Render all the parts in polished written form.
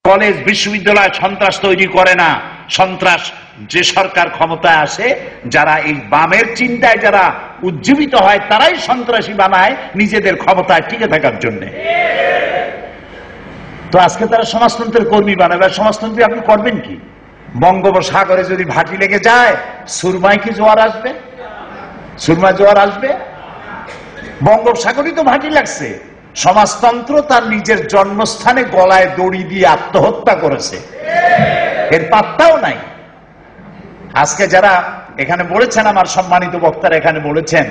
College বিশ্ববিদ্যালয় সন্ত্রাস তৈরি করে না। সন্ত্রাস যে সরকার ক্ষমতায় আসে, যারা এই বামের চিন্তায় যারা উজ্জীবিত হয়, তারাই সন্ত্রাসী বানায় নিজেদের ক্ষমতায় টিকে থাকার জন্য। তো আজকে তারা সমাজতন্ত্রের কর্মী বানাবে। সমাজতন্ত্রী আপনি করবেন কি? বঙ্গোপসাগরে যদি ভাটি লেগে যায়, সুরমায় কি জোয়ার আসবে? সুরমা জোয়ার আসবে? বঙ্গোপসাগরই তো ভাটি লাগছে। সমাজতন্ত্র তার নিজের জন্মস্থানে গলায় দড়ি দিয়ে আত্মহত্যা করেছে, এর পাত্তাও নাই। আজকে যারা এখানে বলেছেন, আমার সম্মানিত বক্তারা এখানে বলেছেন,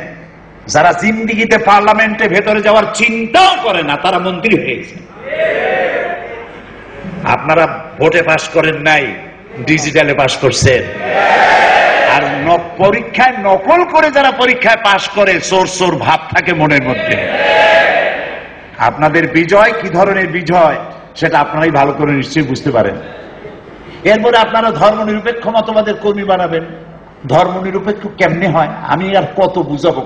যারা জিন্দিগিতে পার্লামেন্টে ভেতরে যাওয়ার চিন্তাও করে না, তারা মন্ত্রী হয়েছে। আপনারা ভোটে পাশ করেন নাই, ডিজিটালে পাশ করছেন। আর পরীক্ষায় নকল করে যারা পরীক্ষায় পাশ করে, চোর চোর ভাব থাকে মনের মধ্যে। আপনাদের বিজয় কি ধরনের বিজয় সেটা আপনারাই ভালো করে নিশ্চয়ই বুঝতে পারেন। এরপরে আপনারা ধর্ম নিরপেক্ষ মতবাদের কর্মী বানাবেন। ধর্ম নিরপেক্ষ কেমনে হয় আমি আর কত বুঝাবো?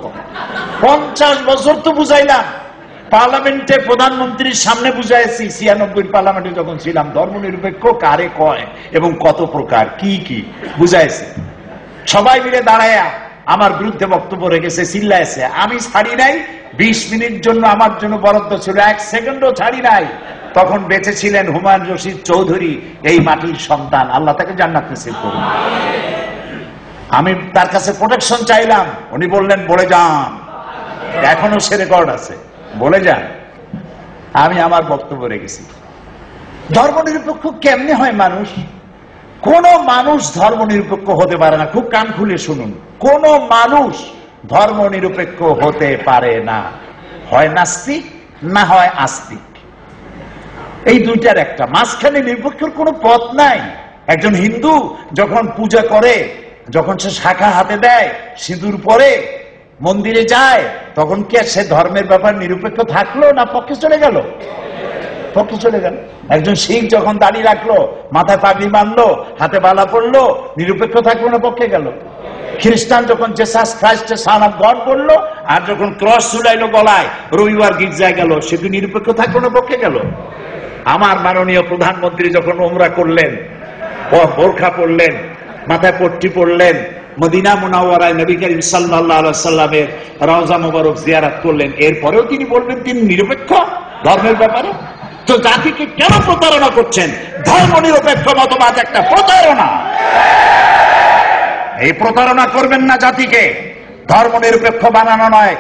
50 বছর তো বুঝাইলাম, পার্লামেন্টে প্রধানমন্ত্রীর সামনে বুঝাইছি, 96 পার্লামেন্টে যখন ছিলাম, ধর্ম নিরপেক্ষ কারে কয় এবং কত প্রকার কি কি বুঝাইছে। সবাই মিলে দাঁড়ায়া আমার বিরুদ্ধে বক্তব্য রেখেছে, চিল্লাইছে। আমি ছাড়ি নাই। 20 মিনিট জন্য আমার জন্য বরাদ্দ ছিল, 1 সেকেন্ডও ছাড়ি নাই। তখন বেঁচে ছিলেন হুমায়ুন রশিদ চৌধুরী, এই মাটির সন্তান, আল্লাহ তাকে জান্নাত নসিব করুন। আমি তার কাছে প্রোটেকশন চাইলাম, উনি বললেন বলে যান, এখনো সে রেকর্ড আছে, বলে যান। আমি আমার বক্তব্য রেখেছি। ধর্ম নিরপেক্ষ কেমনে হয় মানুষ? কোন মানুষ ধর্ম নিরপেক্ষ হতে পারে না। খুব কান খুলে শুনুন, কোন মানুষ ধর্ম নিরপেক্ষ হতে পারে না। হয় নাস্তিক, না হয় আস্তিক, এই দুইটার একটা। মাঝখানে নিরপেক্ষের কোনো পথ নাই। একজন হিন্দু যখন পূজা করে, যখন সে শাখা হাতে দেয়, সিঁদুর পরে মন্দিরে যায়, তখন কি সে ধর্মের ব্যাপার নিরপেক্ষ থাকলো, না পক্ষে চলে গেল? পক্ষে চলে গেল। একজন শিখ যখন দাড়ি রাখলো, মাথায় পাগড়ি বাঁধলো, হাতে বালা পড়লো, নিরপেক্ষ থাকলো না পক্ষে গেল? খ্রিস্টান যখন জেসাস খ্রাইস্টের সান অফ গড বললো, আর যখন ক্রস ঝুলাইলো গলায়, রবিবার গির্জায় গেল, সে কি নিরপেক্ষ থাকলো না পক্ষে গেল? আমার মাননীয় প্রধানমন্ত্রী যখন উমরা করলেন, বোরখা পরলেন, মাথায় পট্টি পরলেন, মদিনা মুনাওয়ারায় নবী করিম সাল্লাল্লাহু আলাইহি সাল্লামের রওজা মোবারক জিয়ারত করলেন, এরপরেও তিনি বলবেন তিনি নিরপেক্ষ ধর্মের ব্যাপারে? তো জাতিকে কেন প্রতারণা করছেন? ধর্ম নিরপেক্ষ মতবাদ একটা প্রতারণা। এই প্রতারণা করবেন না জাতিকে। ধর্ম নিরপেক্ষ বানানো নয়,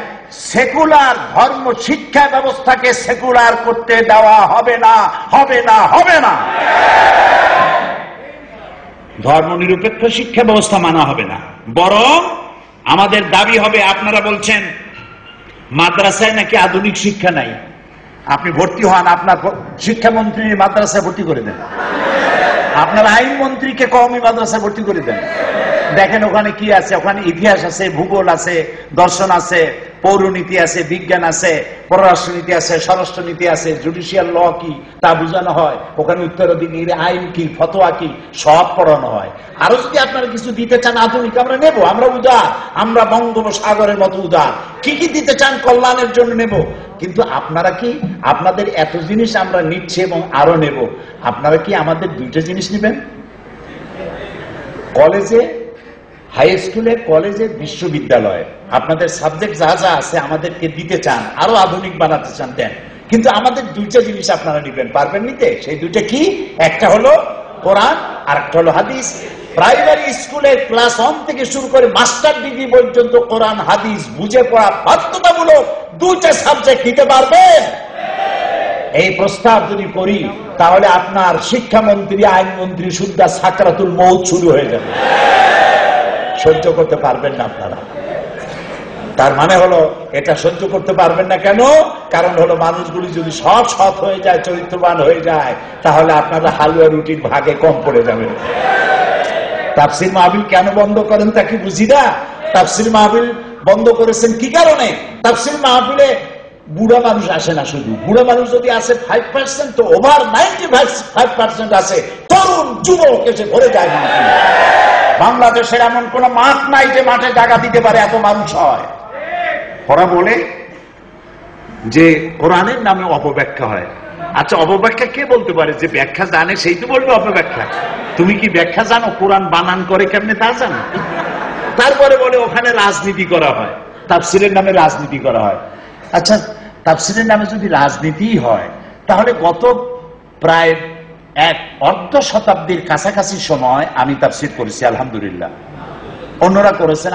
সেকুলার ধর্ম শিক্ষা ব্যবস্থাকে সেকুলার করতে দেওয়া হবে না, হবে না, হবে না। ধর্ম নিরপেক্ষ শিক্ষা ব্যবস্থা মানা হবে না, বরং আমাদের দাবি হবে, আপনারা বলছেন মাদ্রাসায় নাকি আধুনিক শিক্ষা নাই। আপনি ভর্তি হন, আপনার শিক্ষামন্ত্রীর মাদ্রাসায় ভর্তি করে দেন, আপনার আইনমন্ত্রীকে কওমি মাদ্রাসায় ভর্তি করে দেন। দেখেন ওখানে কি আছে। ওখানে ইতিহাস আছে, ভূগোল আছে, দর্শন আছে, পৌরনীতি আছে, বিজ্ঞান আছে, পররাষ্ট্রনীতি আছে, স্বরাষ্ট্রনীতি আছে, জুডিশিয়াল ল কি তা বোঝানো হয়। ওখানে উত্তরাধিকারী আইন কি, ফতোয়া কি, সব পড়ানো হয়। আরো যদি আপনারা কিছু দিতে চান আধুনিক, আমরা নেব। আমরা উদার, আমরা বঙ্গোপসাগরের মতো উদার। কি কি দিতে চান কল্যাণের জন্য নেব। কিন্তু আপনারা কি, আপনাদের এত জিনিস আমরা নিচ্ছি এবং আরো নেব, আপনারা কি আমাদের দুইটা জিনিস নেবেন? কলেজে, হাই স্কুলে, কলেজে, বিশ্ববিদ্যালয়ে আপনাদের সাবজেক্ট যা যা আছে আমাদেরকে দিতে চান, আরো আধুনিক বানাতে চান, দেন। কিন্তু আমাদের দুইটা জিনিস আপনারা নিবেন, পারবেন নিতে? সেই দুইটা কি? একটা হলো কোরআন, আর একটা হলো হাদিস। প্রাইমারি স্কুলে ক্লাস 1 থেকে শুরু করে মাস্টার ডিগ্রি পর্যন্ত কোরআন হাদিস বুঝে পড়া বাধ্যতামূলক। দুইটা সাবজেক্ট নিতে পারবেন? এই প্রস্তাব যদি করি, তাহলে আপনার শিক্ষামন্ত্রী, আইনমন্ত্রী সুদ্ধা সাকরাতুল মউত শুরু হয়ে যাবে। সহ্য করতে পারবেন না আপনারা। তার মানে হলো এটা সহ্য করতে পারবেন না। কেন? কারণ হলো মানুষগুলি যদি সব সৎ হয়ে যায়, চরিত্রবান হয়ে যায়, তাহলে আপনারা হালুয়া রুটির ভাগে কম পড়ে যাবেন। তাফসীর মাহফিল কেন বন্ধ করেন তা কি বুঝি না। তাফসীর মাহফিল বন্ধ করেছেন কি কারণে? তাফসীর মাহফিলে বুড়া মানুষ আসে না। শুধু বুড়া মানুষ যদি আসে 5%, তো ওভার 95% আসে তরুণ যুবক এসে ভরে যায় মাহফিলে। বাংলাদেশের এমন কোন মাঠ নাই যে মাঠে জায়গা দিতে পারে এত মানুষ হয়। ওরা বলে যে কোরআনের নামে অপব্যাখ্যা হয়। আচ্ছা, অপব্যাখ্যা কে বলতে পারে? যে ব্যাখ্যা জানে সেই তো বলবে অপব্যাখ্যা। তুমি কি ব্যাখ্যা জানো? কোরআন বানান করে কেমনে তা জানো? তারপরে বলে ওখানে রাজনীতি করা হয়, তাফসীরের নামে রাজনীতি করা হয়। আচ্ছা, তাফসীরের নামে যদি রাজনীতি হয়, তাহলে গত প্রায় এক অর্ধ শতাব্দীর কাছাকাছি সময় আমি তাফসীর করেছি, আলহামদুলিল্লাহ। অন্যরা করেছেন।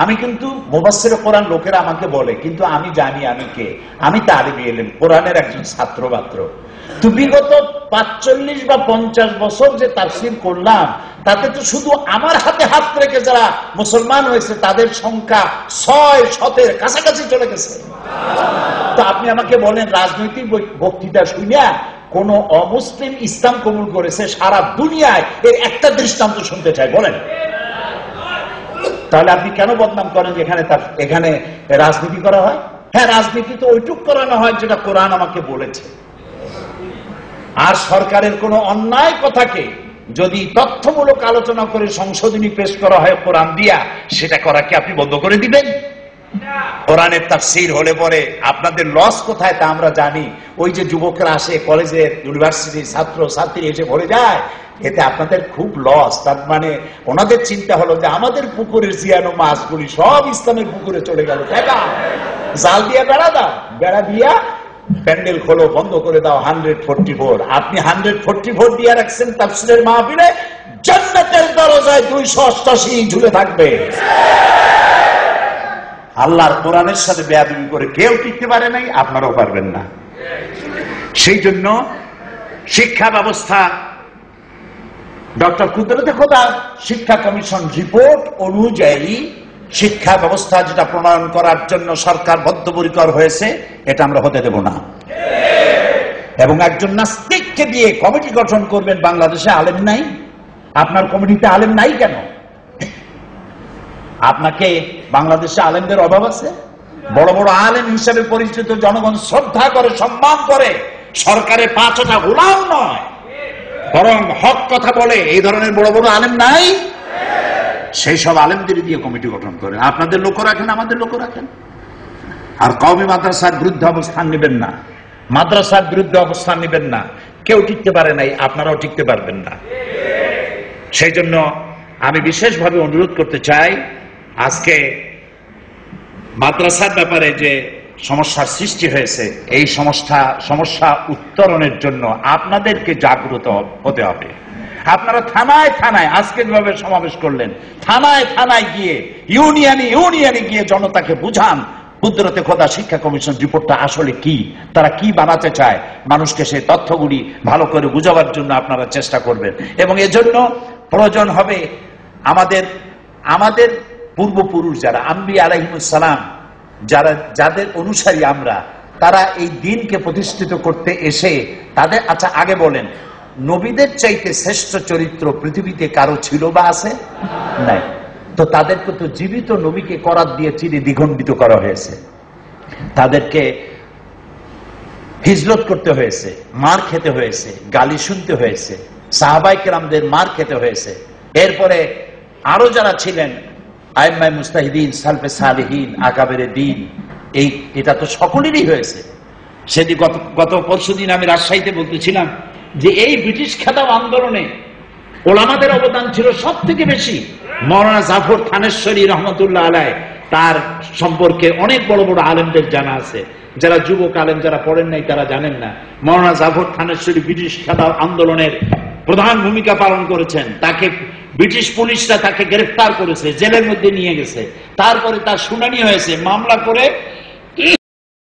আমি কিন্তু মুফাসসির কোরআন লোকেরা আমাকে বলে, কিন্তু আমি জানি আমি কে। আমি তালিবে ইলম, কোরআনের একজন ছাত্র মাত্র। তো বিগত 45 বা 50 বছর যে তাফসীর করলাম, তাতে তো শুধু আমার হাতে হাত রেখে যারা মুসলমান হয়েছে তাদের সংখ্যা 6-7 কাছাকাছি চলে গেছে। তো আপনি আমাকে বলেন রাজনৈতিক বক্তৃতা শুনিয়া কোন অমুসলিম ইসলাম কবুল করেছে সারা দুনিয়ায়, এর একটা দৃষ্টান্ত শুনতে চাই, বলেন। তাহলে আপনি কেন বদনাম করেন এখানে রাজনীতি করা হয়? হ্যাঁ, রাজনীতি তো ওইটুক করানো হয় যেটা কোরআন আমাকে বলেছে। আর সরকারের কোন অন্যায় কথাকে যদি তথ্যমূলক আলোচনা করে সংশোধনী পেশ করা হয় কোরআন দিয়া, সেটা করা কি আপনি বন্ধ করে দিবেন? কোরআনের তাফসীর হলে পরে আপনাদের লস কোথায় তা আমরা জানি। ওই যে যুবকরা আসে, কলেজের ইউনিভার্সিটির ছাত্র ছাত্রী এসে ভরে যায়, এতে আপনাদের খুব লস। তার মানে ওনাদের চিন্তা হলো যে আমাদের পুকুরের জিয়ানো মাছগুলি সব ইসলামের পুকুরে চলে গেল। টাকা জাল দিয়া বেড়া দাও, বেড়া দিয়া প্যান্ডেল খোলো, বন্ধ করে দাও 144। আপনি 144 দিয়ে রাখছেন তাফসীরের মাহফিলে, জান্নাতের দরজায় 288 ঝুলে থাকবে। আল্লাহর কোরআনের সাথে বেয়াদবি করে কেউ টিকতে পারে নাই, আপনারাও পারবেন না। সেই জন্য শিক্ষা ব্যবস্থা, ডক্টর কুদরতে খোদা শিক্ষা কমিশন রিপোর্ট অনুযায়ী শিক্ষা ব্যবস্থা যেটা প্রণয়ন করার জন্য সরকার বদ্ধপরিকর হয়েছে, এটা আমরা হতে দেব না। এবং একজন নাস্তিককে দিয়ে কমিটি গঠন করবেন। বাংলাদেশে আলেম নাই, আপনার কমিটিতে আলেম নাই কেন? আপনাকে বাংলাদেশে আলেমদের অভাব আছে? বড় বড় আলেম হিসেবে পরিচিত, জনগণ শ্রদ্ধা করে, সম্মান করে, সরকারের পাঁচটা গোলাম নয়, বরং হক কথা বলে, এই ধরনের বড় বড় আলেম নাই? সেই সব আলেমদের দিয়ে কমিটি গঠন করেন। আপনাদের লোক রাখেন, আমাদের লোক রাখেন। আর কওমি মাদ্রাসার বিরুদ্ধে অবস্থান নেবেন না, মাদ্রাসার বিরুদ্ধে অবস্থান নেবেন না। কেউ টিকতে পারে নাই, আপনারাও টিকতে পারবেন না। সেই জন্য আমি বিশেষভাবে অনুরোধ করতে চাই, আজকে মাদ্রাসার ব্যাপারে যে সমস্যার সৃষ্টি হয়েছে, এই সমস্যা উত্তরণের জন্য আপনাদেরকে জাগ্রত হতে হবে। আপনারা থানায় থানায় আজকে যেভাবে সমাবেশ করলেন, থানায় থানায় গিয়ে, ইউনিয়নে গিয়ে জনতাকে বুঝান কুদরতে খোদা শিক্ষা কমিশন রিপোর্টটা আসলে কি, তারা কি বানাতে চায়। মানুষকে সেই তথ্যগুলি ভালো করে বুঝাবার জন্য আপনারা চেষ্টা করবেন। এবং এজন্য প্রয়োজন হবে আমাদের পূর্বপুরুষ যারা আম্বিয়া আলাইহিমুস সালাম, যাদের অনুসারী আমরা, তারা এই দ্বীনকে প্রতিষ্ঠিত করতে এসে তাদের, আচ্ছা আগে বলেন, নবীদের চাইতে শ্রেষ্ঠ চরিত্র পৃথিবীতে কারো ছিল বা আছে? নাই। তো তাদেরকে তো জীবিত নবীকে করাত দিয়ে চিরে দ্বিখণ্ডিত করা হয়েছে, তাদেরকে হিজরত করতে হয়েছে, মার খেতে হয়েছে, গালি শুনতে হয়েছে, সাহাবায়ে কেরামদের মার খেতে হয়েছে। এরপরে আরো যারা ছিলেন আইম্মায়ে মুজতাহিদিন, সালফে সালেহিন, আকাবেরে দ্বীন, এটা তো সকলেরই হয়েছে। সেদিন গত পরশুদিন আমি রাজশাহীতে বলতেছিলাম যে এই ব্রিটিশ খেতাব আন্দোলনে ওলামাদের অবদান ছিল সব থেকে বেশি। মাওলানা জাফর থানেশ্বরী রহমতুল্লাহ আলাইহ, তার সম্পর্কে অনেক বড় বড় আলেমদের জানা আছে। যারা যুবক আলেম, যারা পড়েন নাই তারা জানেন না। মাওলানা জাফর থানেশ্বরী ব্রিটিশ খেতাব আন্দোলনের প্রধান ভূমিকা পালন করেছেন। তাকে ব্রিটিশ পুলিশরা তাকে গ্রেফতার করেছে, জেলের মধ্যে নিয়ে গেছে। তারপরে তার শুনানি হয়েছে, মামলা করে